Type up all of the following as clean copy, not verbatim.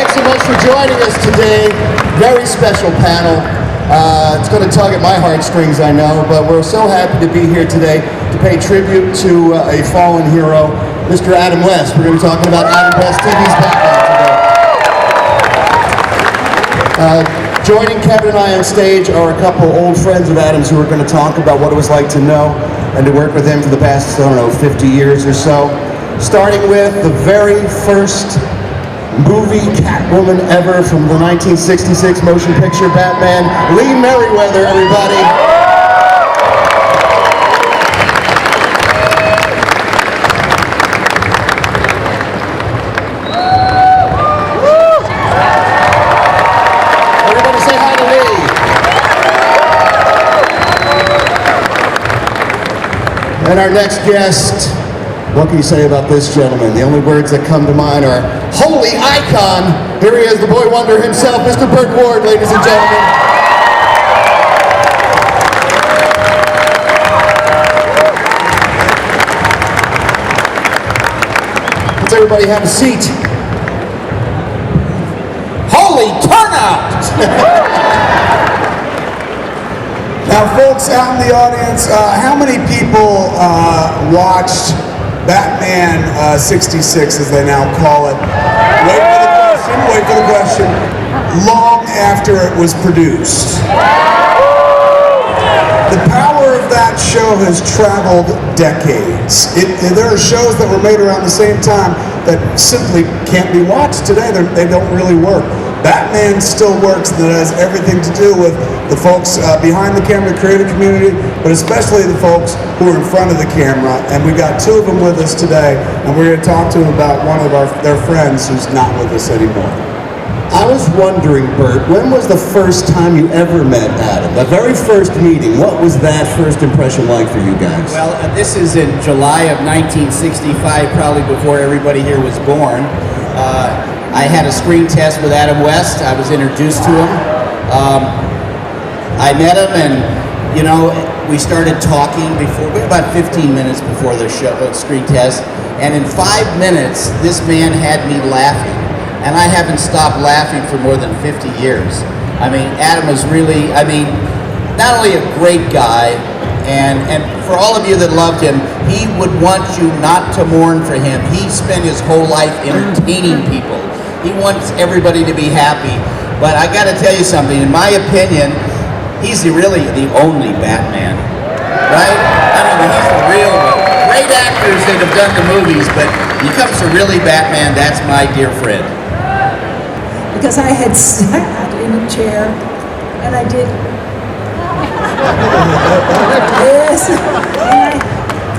Thanks so much for joining us today. Very special panel. It's going to tug at my heartstrings, I know, but we're so happy to be here today to pay tribute to a fallen hero, Mr. Adam West. We're going to be talking about Adam West TV's Batman today. Joining Kevin and I on stage are a couple old friends of Adam's who are going to talk about what it was like to know and to work with him for the past, 50 years or so. Starting with the very first movie Catwoman ever from the 1966 motion picture Batman, Lee Merriweather, everybody. Everybody say hi to Lee. And our next guest, what can you say about this gentleman? The only words that come to mind are holy icon. Here he is, the boy wonder himself, Mr. Burt Ward, ladies and gentlemen. Let's everybody have a seat. Holy turnout! Now, folks out in the audience, how many people watched Batman 66, as they now call it? Wait for the question. Long after it was produced. The power of that show has traveled decades. There are shows that were made around the same time that simply can't be watched today. They don't really work. Batman still works, and it has everything to do with the folks behind the camera, the creative community, but especially the folks who are in front of the camera. And we've got two of them with us today, and we're going to talk to them about one of their friends who's not with us anymore. I was wondering, Burt, when was the first time you ever met Adam? The very first meeting, what was that first impression like for you guys? Well, this is in July of 1965, probably before everybody here was born. I had a screen test with Adam West. I was introduced to him. I met him, and we started talking about 15 minutes before the screen test. And in 5 minutes, this man had me laughing, and I haven't stopped laughing for more than 50 years. I mean, Adam was really, not only a great guy, and for all of you that loved him, he would want you not to mourn for him. He spent his whole life entertaining people. He wants everybody to be happy. But I got to tell you something. In my opinion, he's really the only Batman, right? He's the real one. Great actors that have done the movies, but when it comes to really Batman, that's my dear friend. Because I had sat in a chair, and I did this,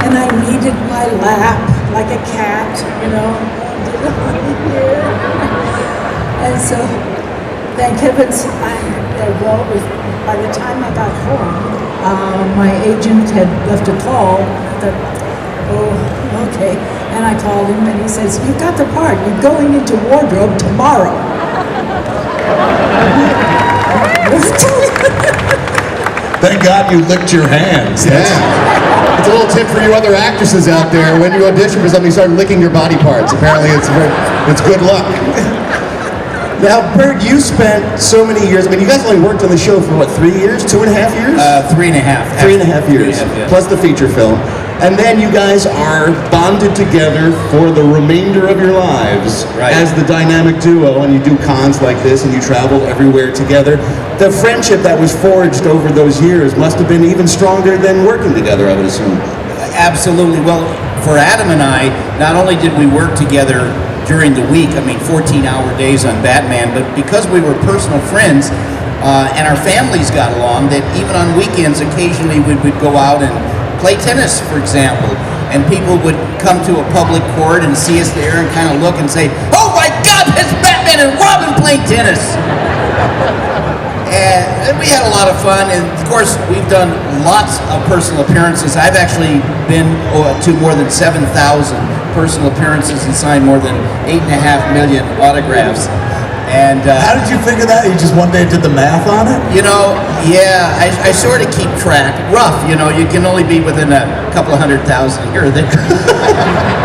and I kneaded my lap like a cat, And so, thank heavens, by the time I got home, my agent had left a call. I thought, oh, okay. And I called him, and he says, "You've got the part. You're going into wardrobe tomorrow." Thank God you licked your hands. Yeah. It's a little tip for you other actresses out there. When you audition for something, you start licking your body parts. Apparently it's good luck. Now, Burt, you spent so many years, you guys only worked on the show for what, 3 years? 2.5 years? 3.5. 3.5 years, plus the feature film. And then you guys are bonded together for the remainder of your lives as the dynamic duo, and you do cons like this, and you travel everywhere together. The friendship that was forged over those years must have been even stronger than working together, I would assume. Absolutely. Well, for Adam and I, not only did we work together during the week, 14-hour days on Batman, but because we were personal friends and our families got along, that even on weekends, occasionally we would go out and play tennis, for example, and people would come to a public court and see us there and kind of look and say, "Oh my God, that's Batman and Robin playing tennis!" And we had a lot of fun, and of course, we've done lots of personal appearances. I've actually been to more than 7,000 personal appearances and signed more than 8.5 million autographs. And How did you figure that? You just one day did the math on it? you know, yeah, I sort of keep track. Rough, you know, you can only be within a couple of 100,000 here or there.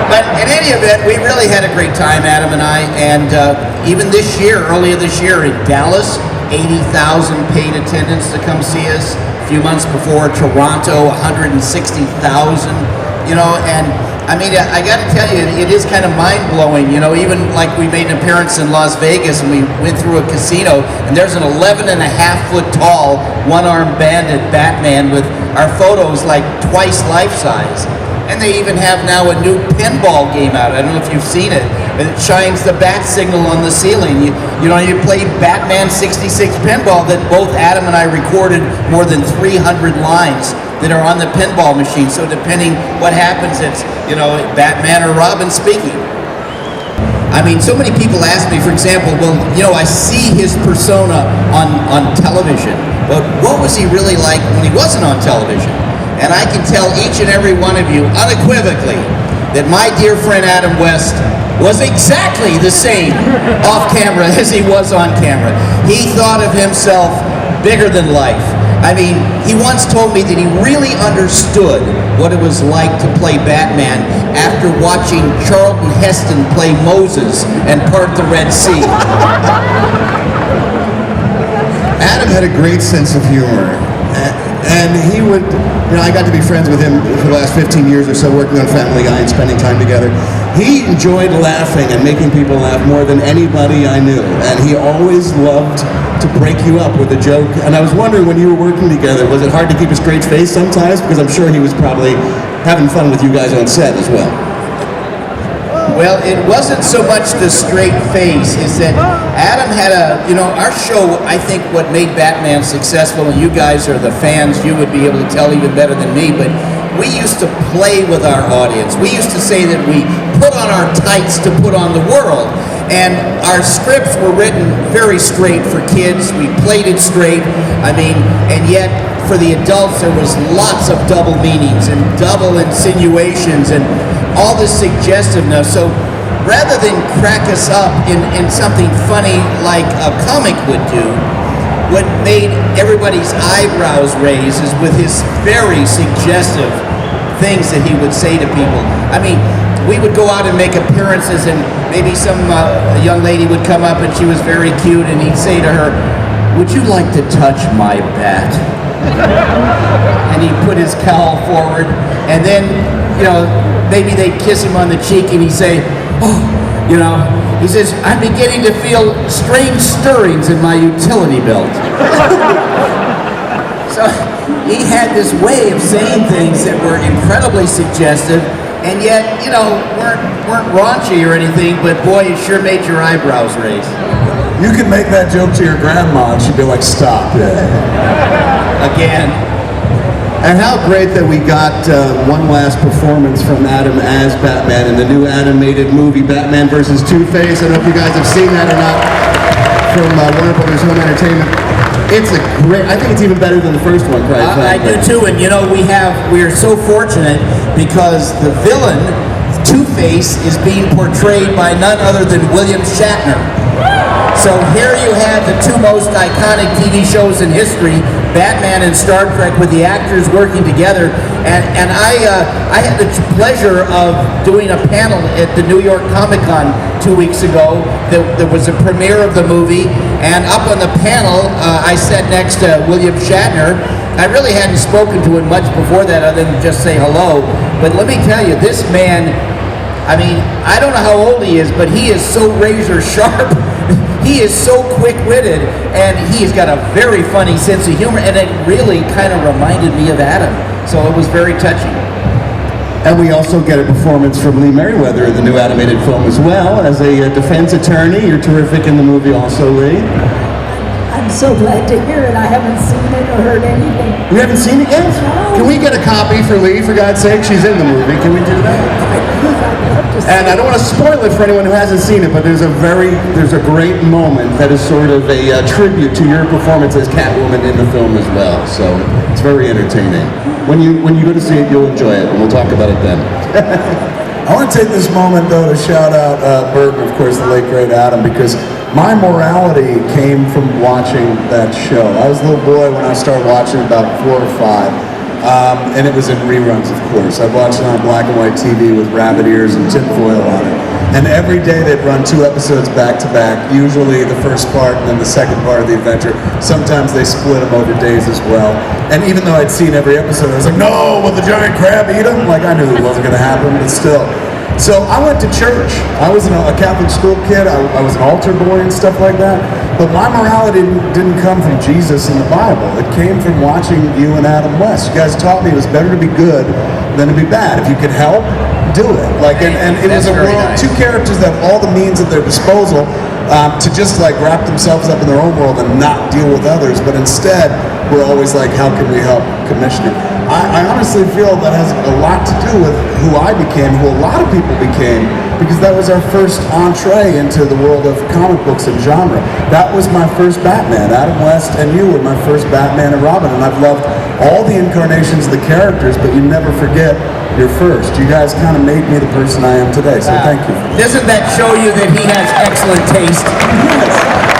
But in any event, we really had a great time, Adam and I. And even this year, earlier this year in Dallas, 80,000 paid attendance to come see us. A few months before, Toronto, 160,000. You know, and I mean, I got to tell you, it is kind of mind-blowing. You know, even like we made an appearance in Las Vegas and we went through a casino and there's an 11.5-foot tall, one-armed bandit Batman with our photos like twice life-size. And they even have now a new pinball game out. I don't know if you've seen it, but it shines the bat signal on the ceiling. You know, you play Batman 66 pinball that both Adam and I recorded more than 300 lines that are on the pinball machine. So depending what happens, it's, you know, Batman or Robin speaking. I mean, so many people ask me, for example, well, you know, I see his persona on television, but what was he really like when he wasn't on television? And I can tell each and every one of you unequivocally that my dear friend Adam West was exactly the same off camera as he was on camera. He thought of himself bigger than life. I mean, he once told me that he really understood what it was like to play Batman after watching Charlton Heston play Moses and part the Red Sea. Adam had a great sense of humor. And he would, you know, I got to be friends with him for the last 15 years or so, working on Family Guy and spending time together. He enjoyed laughing and making people laugh more than anybody I knew. And he always loved to break you up with a joke. And I was wondering, when you were working together, was it hard to keep a straight face sometimes? Because I'm sure he was probably having fun with you guys on set as well. Well, it wasn't so much the straight face, is that Adam had you know, our show, I think what made Batman successful, and you guys are the fans, you would be able to tell even better than me, but we used to play with our audience. We used to say that we put on our tights to put on the world. And our scripts were written very straight for kids. We played it straight. I mean, and yet for the adults there was lots of double meanings and double insinuations and all this suggestiveness. So rather than crack us up in something funny like a comic would do, what made everybody's eyebrows raise is with his very suggestive things that he would say to people. I mean, we would go out and make appearances and maybe some young lady would come up and she was very cute and he'd say to her, "Would you like to touch my bat?" And he'd put his cowl forward and then, you know, maybe they'd kiss him on the cheek and he'd say, "Oh," you know, he says, "I'm beginning to feel strange stirrings in my utility belt." So he had this way of saying things that were incredibly suggestive and yet, you know, weren't raunchy or anything, but boy, it sure made your eyebrows raise. You could make that joke to your grandma and she'd be like, "Stop it." Again. And how great that we got one last performance from Adam as Batman in the new animated movie Batman vs. Two-Face. I don't know if you guys have seen that or not, from Warner Brothers Home Entertainment. It's a great, I think it's even better than the first one, quite I do too, and you know, we are so fortunate because the villain, Two-Face, is being portrayed by none other than William Shatner. So here you have the two most iconic TV shows in history, Batman and Star Trek, with the actors working together. And I had the pleasure of doing a panel at the New York Comic Con 2 weeks ago. There was a premiere of the movie, and up on the panel, I sat next to William Shatner. I really hadn't spoken to him much before that other than just say hello. But let me tell you, this man, I mean, I don't know how old he is, but he is so razor sharp. He is so quick-witted, and he's got a very funny sense of humor, and it really kind of reminded me of Adam. So it was very touching. And we also get a performance from Lee Merriweather in the new animated film as well, as a defense attorney. You're terrific in the movie also, Lee. I'm so glad to hear it. I haven't seen it or heard anything. You haven't seen it yet? No. Can we get a copy for Lee, for God's sake? She's in the movie. Can we do that? And I don't want to spoil it for anyone who hasn't seen it, but there's a great moment that is sort of a tribute to your performance as Catwoman in the film as well. So it's very entertaining. When you go to see it, you'll enjoy it, and we'll talk about it then. I want to take this moment, though, to shout out Bert and, of course, the late, great Adam, because my morality came from watching that show. I was a little boy when I started watching, about 4 or 5, and it was in reruns, of course. I watched it on black and white TV with rabbit ears and tinfoil on it. And every day they'd run 2 episodes back to back, usually the first part and then the second part of the adventure. Sometimes they split them over days as well. And even though I'd seen every episode, I was like, no, will the giant crab eat him? Like, I knew it wasn't going to happen, but still. So I went to church. I was a Catholic school kid. I was an altar boy and stuff like that. But my morality didn't come from Jesus and the Bible. It came from watching you and Adam West. You guys taught me it was better to be good than to be bad. If you could help, do it. Like, and it was a world, nice. 2 characters that have all the means at their disposal to just like wrap themselves up in their own world and not deal with others. But instead, we're always like, how can we help Commissioner? I honestly feel that has a lot to do with who I became, who a lot of people became, because that was our first entree into the world of comic books and genre. That was my first Batman. Adam West and you were my first Batman and Robin, and I've loved all the incarnations of the characters, but you never forget your first. You guys kind of made me the person I am today, so thank you. Doesn't that show you that he has excellent taste? Yes.